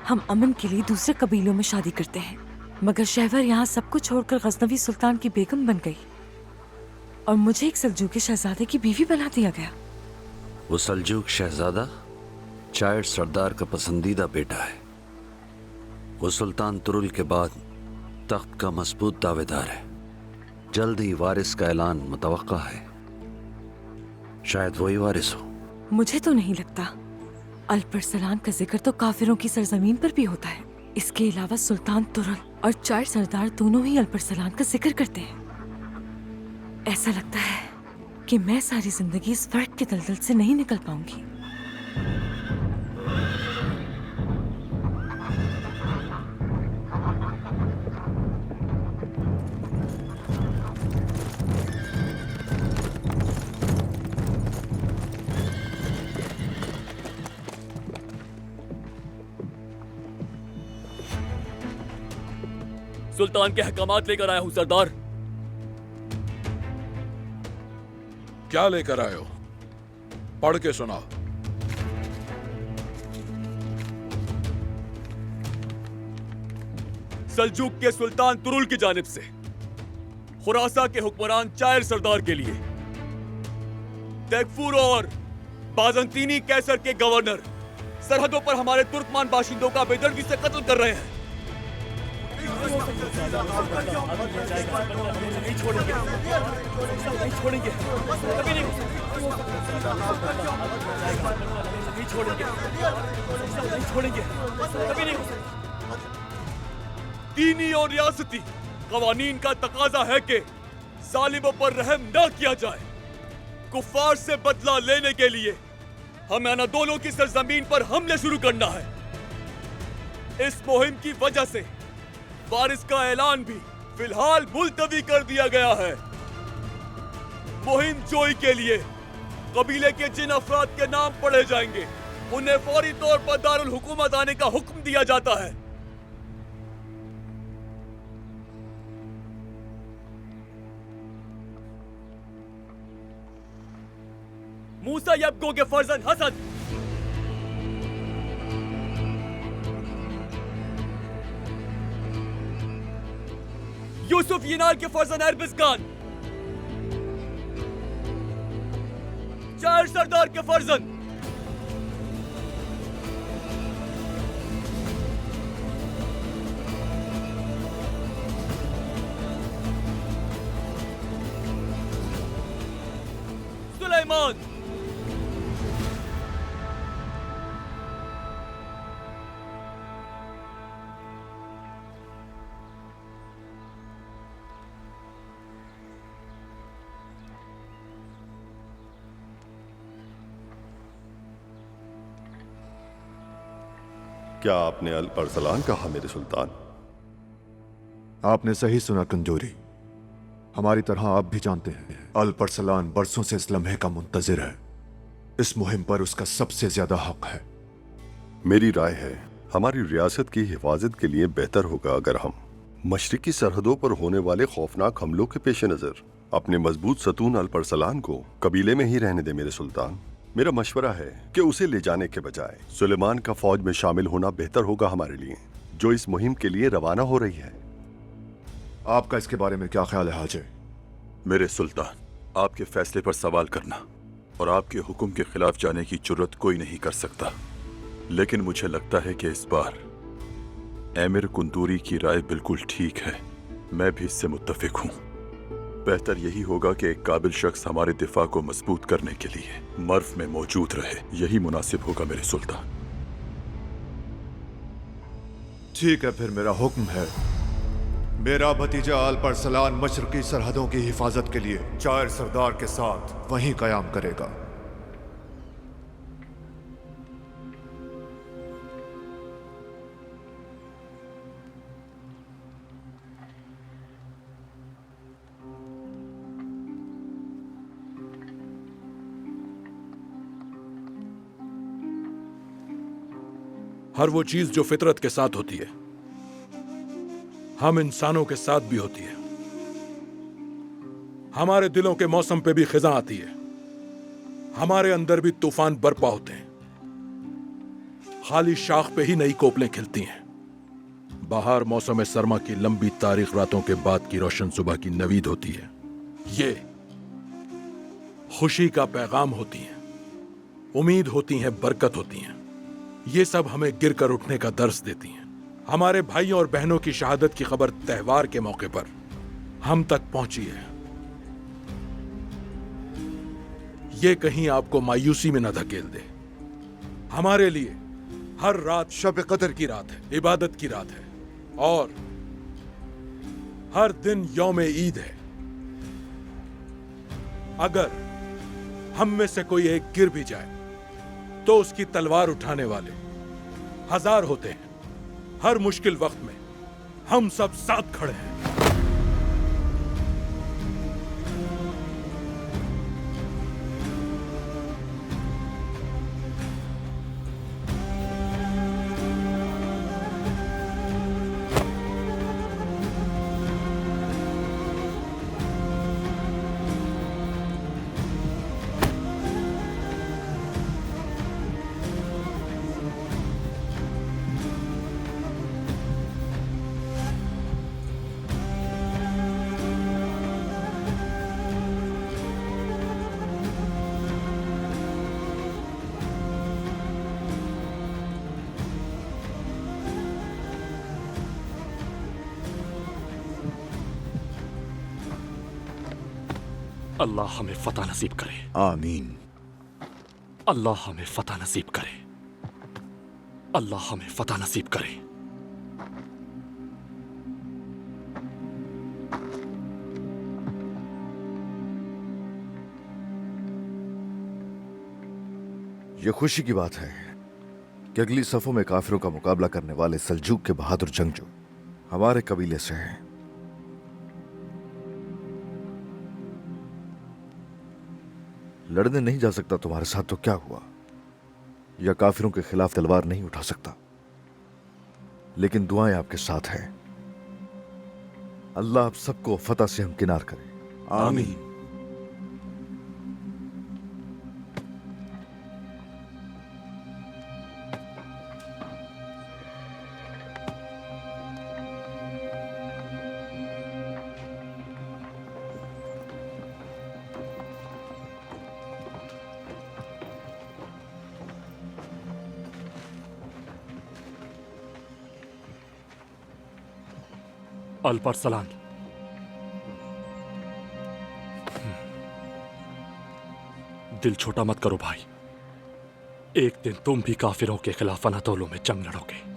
हम अमन के लिए दूसरे कबीलों में शादी करते हैं, मगर शहवर यहाँ सब कुछ छोड़कर गजनवी सुल्तान की बेगम बन गई और मुझे एक सल्जूकी शहजादे की बीवी बना दिया गया। वो सल्जूक शहजादा चायर सरदार का पसंदीदा बेटा है। वो सुल्तान तुरुल के बाद तख्त का मजबूत दावेदार है। जल्द ही वारिस का ऐलान मुतवक्का है। शायद वही वारिस हो। मुझे तो नहीं लगता। अल्परसलान का जिक्र तो काफिरों की सरजमीन पर भी होता है। इसके अलावा सुल्तान तुरुल और चार सरदार दोनों ही अल्परसलान का जिक्र करते हैं। ऐसा लगता है कि मैं सारी जिंदगी इस फर्क के दलदल से नहीं निकल पाऊंगी। सुल्तान के अहकामात लेकर आया हूं सरदार। क्या लेकर आए हो? पढ़ के सुनाओ। सल्जूक के सुल्तान तुरुल की जानिब से खुरासा के हुक्मरान चायर सरदार के लिए तैगफूर और बाजंतीनी कैसर के गवर्नर सरहदों पर हमारे तुर्कमान बाशिंदों का बेदर्दी से कत्ल कर रहे हैं। नहीं छोड़ेंगे, नहीं छोड़ेंगे, कभी नहीं छोड़ेंगे, नहीं छोड़ेंगे, कभी नहीं। दीनी और रियासती कवानीन का तकाजा है कि जालिमों पर रहम न किया जाए। कुफ्फार से बदला लेने के लिए हमें अनादोलों की सरजमीन पर हमले शुरू करना है। इस मुहिम की वजह से वारिस का ऐलान भी फिलहाल मुलतवी कर दिया गया है। मुहिम जोई के लिए कबीले के जिन अफराद के नाम पढ़े जाएंगे उन्हें फौरी तौर पर दारुल हुकूमत आने का हुक्म दिया जाता है। मूसा यब्गो के फर्जंद हसन, यूसुफ यिनाल के फर्जंद अरबिज खान, चार सरदार के फर्जंद सुलेमान, क्या आपने अल अरसलान कहा मेरे सुल्तान? आपने सही सुना कंजूरी। हमारी तरह आप भी जानते हैं अल अरसलान बरसों से इस लम्हे का मुंतजिर है। इस मुहिम पर उसका सबसे ज्यादा हक है। मेरी राय है हमारी रियासत की हिफाजत के लिए बेहतर होगा अगर हम मशरिकी सरहदों पर होने वाले खौफनाक हमलों के पेश नजर अपने मजबूत सतून अल अरसलान को कबीले में ही रहने दें मेरे सुल्तान। मेरा मशवरा है कि उसे ले जाने के बजाय सुलेमान का फौज में शामिल होना बेहतर होगा हमारे लिए, जो इस मुहिम के लिए रवाना हो रही है। आपका इसके बारे में क्या ख्याल है हाजी? मेरे सुल्तान, आपके फैसले पर सवाल करना और आपके हुक्म के खिलाफ जाने की जुर्रत कोई नहीं कर सकता, लेकिन मुझे लगता है कि इस बार एमिर कुंदूरी की राय बिल्कुल ठीक है। मैं भी इससे मुत्तफिक हूँ। बेहतर यही होगा कि एक काबिल शख्स हमारे दिफा को मजबूत करने के लिए मर्फ में मौजूद रहे। यही मुनासिब होगा मेरे सुल्तान। ठीक है, फिर मेरा हुक्म है। मेरा भतीजा अल अरसलान मशरकी सरहदों की हिफाजत के लिए चार सरदार के साथ वहीं कयाम करेगा। हर वो चीज जो फितरत के साथ होती है हम इंसानों के साथ भी होती है। हमारे दिलों के मौसम पे भी खिजा आती है। हमारे अंदर भी तूफान बरपा होते हैं। खाली शाख पे ही नई कोपलें खिलती हैं। बाहर मौसम सरमा की लंबी तारीख रातों के बाद की रोशन सुबह की नवीद होती है। ये खुशी का पैगाम होती है, उम्मीद होती है, बरकत होती है। ये सब हमें गिर कर उठने का दर्स देती हैं। हमारे भाइयों और बहनों की शहादत की खबर त्योहार के मौके पर हम तक पहुंची है। ये कहीं आपको मायूसी में न धकेल दे। हमारे लिए हर रात शब कदर की रात है, इबादत की रात है, और हर दिन यौम ईद है। अगर हम में से कोई एक गिर भी जाए तो उसकी तलवार उठाने वाले हजार होते हैं। हर मुश्किल वक्त में हम सब साथ खड़े हैं। अल्लाह हमें फतह नसीब करे। आमीन। अल्लाह हमें फतह नसीब करे। अल्लाह हमें फतह नसीब करे। ये खुशी की बात है कि अगली सफों में काफिरों का मुकाबला करने वाले सल्जूक के बहादुर जंगजू हमारे कबीले से हैं। लड़ने नहीं जा सकता तुम्हारे साथ तो क्या हुआ, या काफिरों के खिलाफ तलवार नहीं उठा सकता, लेकिन दुआएं आपके साथ हैं। अल्लाह आप सबको फतह से हमकिनार करे। आमीन। अल्परसलान, दिल छोटा मत करो भाई। एक दिन तुम भी काफिरों के खिलाफ अनातोलों में जंग लड़ोगे।